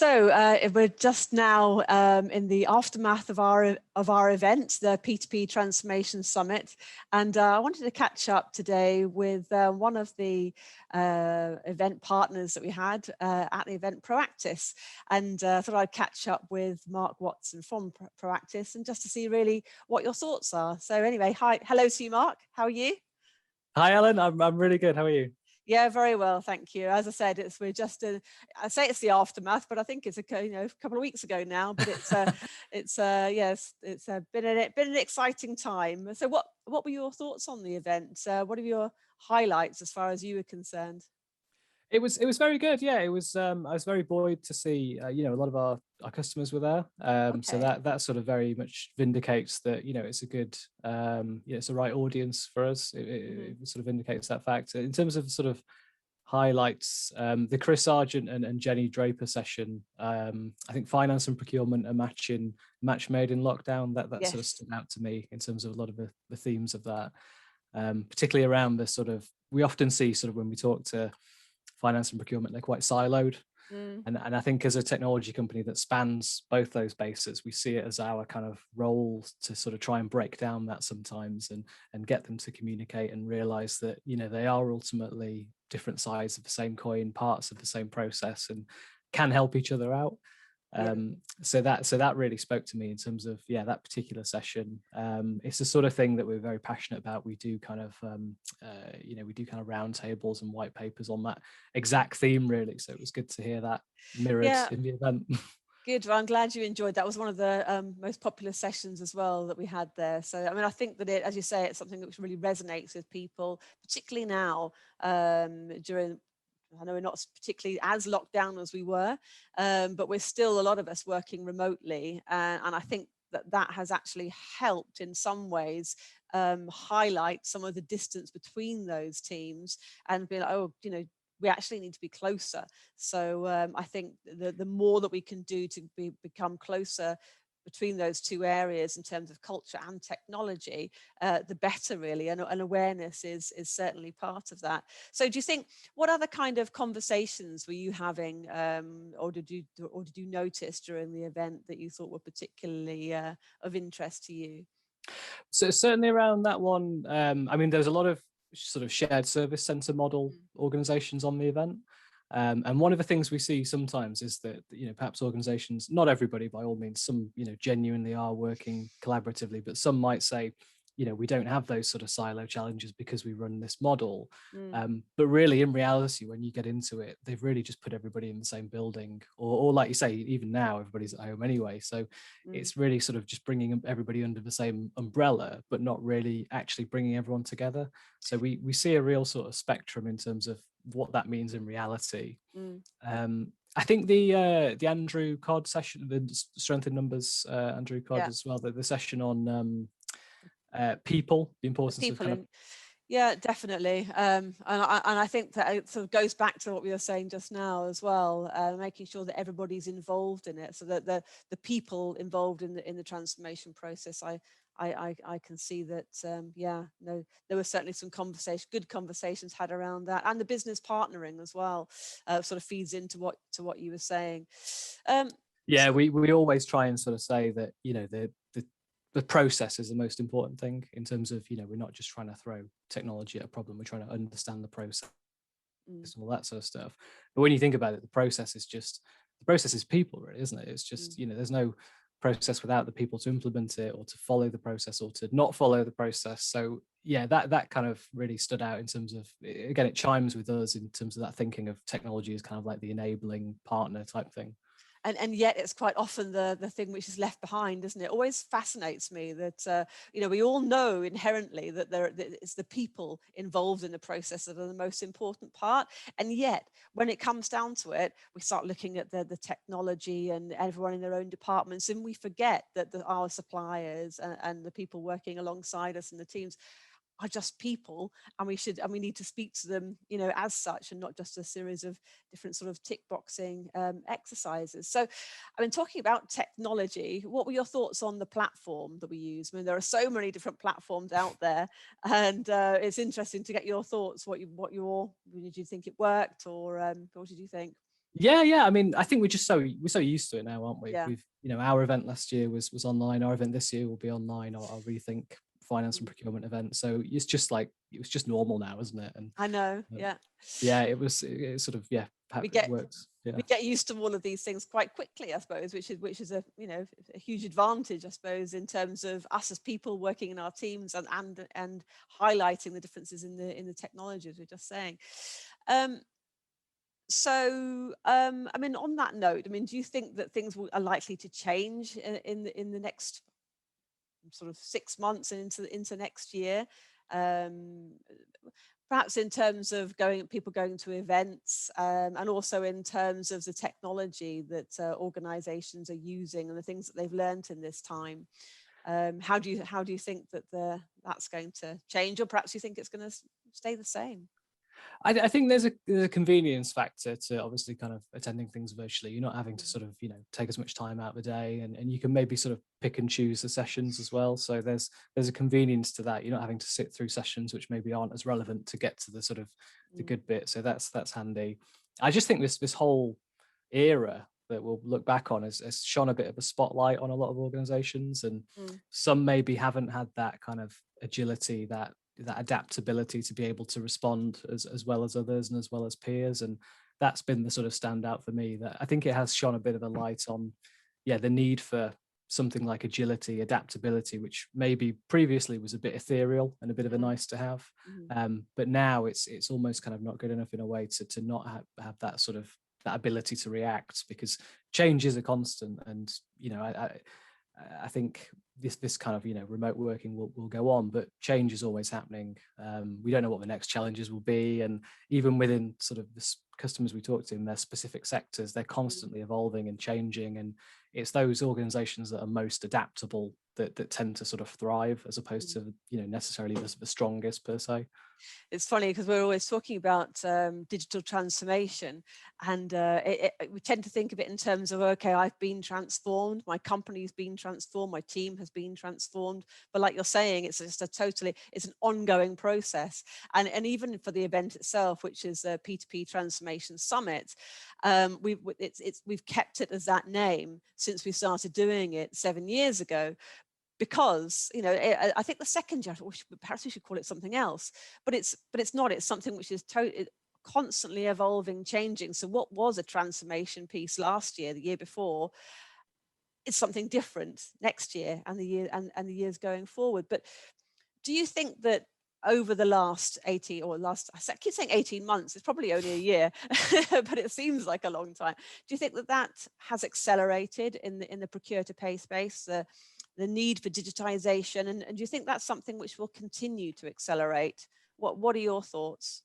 We're just now in the aftermath of our event, the P2P Transformation Summit, and I wanted to catch up today with one of the event partners that we had at the event, Proactis, and thought I'd catch up with Mark Watson from Proactis, and just to see really what your thoughts are. So anyway, hello to you, Mark. How are you? Hi, Ellen. I'm really good. How are you? Yeah, very well, thank you. As I said, I say it's the aftermath, but I think it's a couple of weeks ago now. But it's been an exciting time. So what were your thoughts on the event? What are your highlights as far as you were concerned? It was very good. Yeah, it was. I was very buoyed to see. A lot of our customers were there. So Okay. that sort of very much vindicates that it's a good. It's the right audience for us. It sort of vindicates that fact. In terms of sort of highlights, the Chris Sargent and Jenny Draper session. I think finance and procurement are match made in lockdown. That Yes. sort of stood out to me in terms of a lot of the themes of that, particularly around the sort of, we often see sort of when we talk to finance and procurement, they're quite siloed. And I think as a technology company that spans both those bases, we see it as our kind of role to sort of try and break down that sometimes and get them to communicate and realize that, they are ultimately different sides of the same coin, parts of the same process, and can help each other out. So that really spoke to me in terms of that particular session. It's the sort of thing that we're very passionate about. We do kind of roundtables and white papers on that exact theme, really. So it was good to hear that mirrored in the event. Good. Well, I'm glad you enjoyed that. It was one of the most popular sessions as well that we had there. So, I mean, I think that as you say, it's something which really resonates with people, particularly now during. I know we're not particularly as locked down as we were, but we're still, a lot of us, working remotely. And I think that has actually helped in some ways highlight some of the distance between those teams and be like, we actually need to be closer. So I think the more that we can do to become closer between those two areas in terms of culture and technology, the better, really, and awareness is certainly part of that. So do you think, what other kind of conversations were you having, or did you notice during the event that you thought were particularly of interest to you? So certainly around that one, I mean, there's a lot of sort of shared service center model organizations on the event. And one of the things we see sometimes is that, perhaps organizations, not everybody by all means, some, genuinely are working collaboratively, but some might say, we don't have those sort of silo challenges because we run this model. But really, in reality, when you get into it, they've really just put everybody in the same building, or like you say, even now, everybody's at home anyway. So it's really sort of just bringing everybody under the same umbrella, but not really actually bringing everyone together. So we see a real sort of spectrum in terms of what that means in reality. I think the Andrew Codd session, the Strength in Numbers, Andrew Codd as well, the session on people, the importance of kind of. Yeah, definitely. And I think that it sort of goes back to what we were saying just now as well, making sure that everybody's involved in it, so that the people involved in the transformation process. I can see that, there was certainly some good conversations had around that, and the business partnering as well sort of feeds into what you were saying. We always try and sort of say that, the process is the most important thing in terms of, we're not just trying to throw technology at a problem, we're trying to understand the process and all that sort of stuff. But when you think about it, the process is people, really, isn't it? It's just, there's no process without the people to implement it or to follow the process or to not follow the process. So that kind of really stood out in terms of, again, it chimes with us in terms of that thinking of technology as kind of like the enabling partner type thing. And yet it's quite often the thing which is left behind, isn't it? It always fascinates me that, we all know inherently that it's the people involved in the process that are the most important part. And yet, when it comes down to it, we start looking at the technology and everyone in their own departments, and we forget that our suppliers and the people working alongside us in the teams are just people, and we need to speak to them, as such, and not just a series of different sort of tick boxing exercises. So, I mean, talking about technology, what were your thoughts on the platform that we use? I mean, there are so many different platforms out there, and it's interesting to get your thoughts. Did you think it worked, or what did you think? Yeah. I mean, I think we're so used to it now, aren't we? Yeah. We've, our event last year was online. Our event this year will be online. Our Rethink Finance and Procurement event. So it's just like, it was just normal now, isn't it? And I know. Yeah. yeah, it sort of, yeah, it works. Yeah. We get used to all of these things quite quickly, I suppose, which is a a huge advantage, I suppose, in terms of us as people working in our teams and highlighting the differences in the technologies we're just saying. I mean, on that note, I mean, do you think that things are likely to change in the next sort of 6 months and into next year? Um, Perhaps in terms of people going to events, and also in terms of the technology that organizations are using and the things that they've learned in this time. How do you think that that's going to change, or perhaps you think it's going to stay the same? I think there's a convenience factor to obviously kind of attending things virtually. You're not having to sort of, take as much time out of the day, and you can maybe sort of pick and choose the sessions as well. So there's a convenience to that. You're not having to sit through sessions which maybe aren't as relevant to get to the sort of the good bit. So that's handy. I just think this whole era that we'll look back on has shone a bit of a spotlight on a lot of organizations, and some maybe haven't had that kind of agility, that adaptability to be able to respond as well as others and as well as peers. And that's been the sort of standout for me, that I think it has shone a bit of a light on, the need for something like agility, adaptability, which maybe previously was a bit ethereal and a bit of a nice to have. But now it's almost kind of not good enough in a way to not have that sort of that ability to react, because change is a constant. And I think this kind of remote working will go on, but change is always happening. We don't know what the next challenges will be, and even within sort of the customers we talk to in their specific sectors, they're constantly evolving and changing, and it's those organizations that are most adaptable that tend to sort of thrive, as opposed to necessarily the strongest per se. It's funny because we're always talking about digital transformation, and we tend to think of it in terms of, okay, I've been transformed, my company's been transformed, my team has been transformed. But like you're saying, it's just it's an ongoing process. And even for the event itself, which is the P2P Transformation Summit, we've kept it as that name since we started doing it 7 years ago. Because I think the second year, perhaps we should call it something else, but it's not. It's something which is constantly evolving, changing. So what was a transformation piece last year, the year before, it's something different next year and the years going forward. But do you think that over the last I keep saying 18 months, it's probably only a year, but it seems like a long time. Do you think that has accelerated in the procure to pay space, the need for digitization, and do you think that's something which will continue to accelerate? What are your thoughts?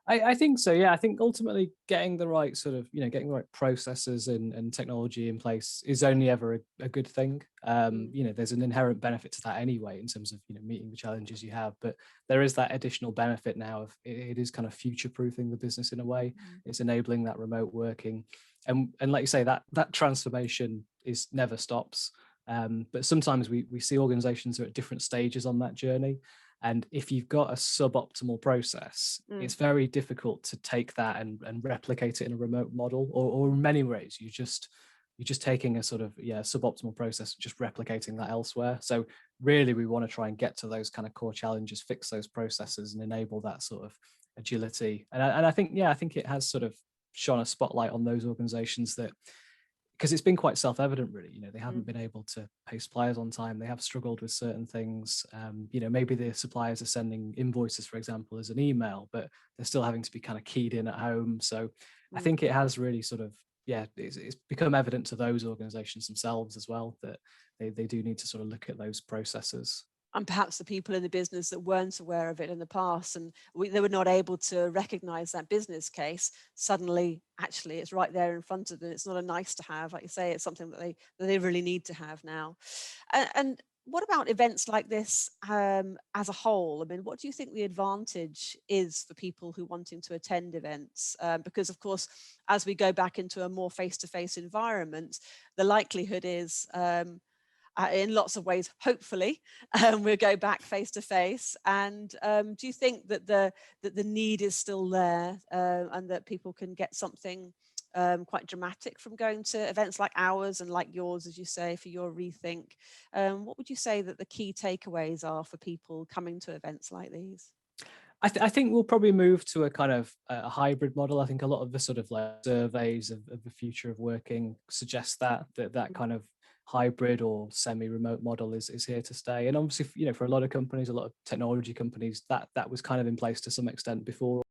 I think so. Yeah, I think ultimately getting the right sort of, getting the right processes and technology in place is only ever a good thing. There's an inherent benefit to that anyway, in terms of, meeting the challenges you have. But there is that additional benefit now of it is kind of future proofing the business in a way. It's enabling that remote working. And like you say, that transformation never stops. But sometimes we see organizations are at different stages on that journey. And if you've got a suboptimal process, it's very difficult to take that and replicate it in a remote model, or in many ways, you're just taking a sort of suboptimal process, just replicating that elsewhere. So really, we want to try and get to those kind of core challenges, fix those processes, and enable that sort of agility. And I think it has sort of shone a spotlight on those organizations that, because it's been quite self-evident, really. They haven't been able to pay suppliers on time. They have struggled with certain things. Maybe the suppliers are sending invoices, for example, as an email, but they're still having to be kind of keyed in at home. So I think it has really sort of, it's become evident to those organizations themselves as well, that they do need to sort of look at those processes. And perhaps the people in the business that weren't aware of it in the past, and they were not able to recognize that business case, suddenly actually it's right there in front of them. It's not a nice to have, like you say, it's something that they really need to have now. And what about events like this as a whole? I mean, what do you think the advantage is for people who wanting to attend events? Because of course, as we go back into a more face-to-face environment, the likelihood is, in lots of ways, hopefully, we'll go back face to face. And do you think that the need is still there, and that people can get something quite dramatic from going to events like ours and like yours, as you say, for your rethink. What would you say that the key takeaways are for people coming to events like these? I think we'll probably move to a kind of a hybrid model. I think a lot of the sort of like surveys of the future of working suggest that kind of hybrid or semi-remote model is here to stay. And obviously, for a lot of companies, a lot of technology companies, that was kind of in place to some extent before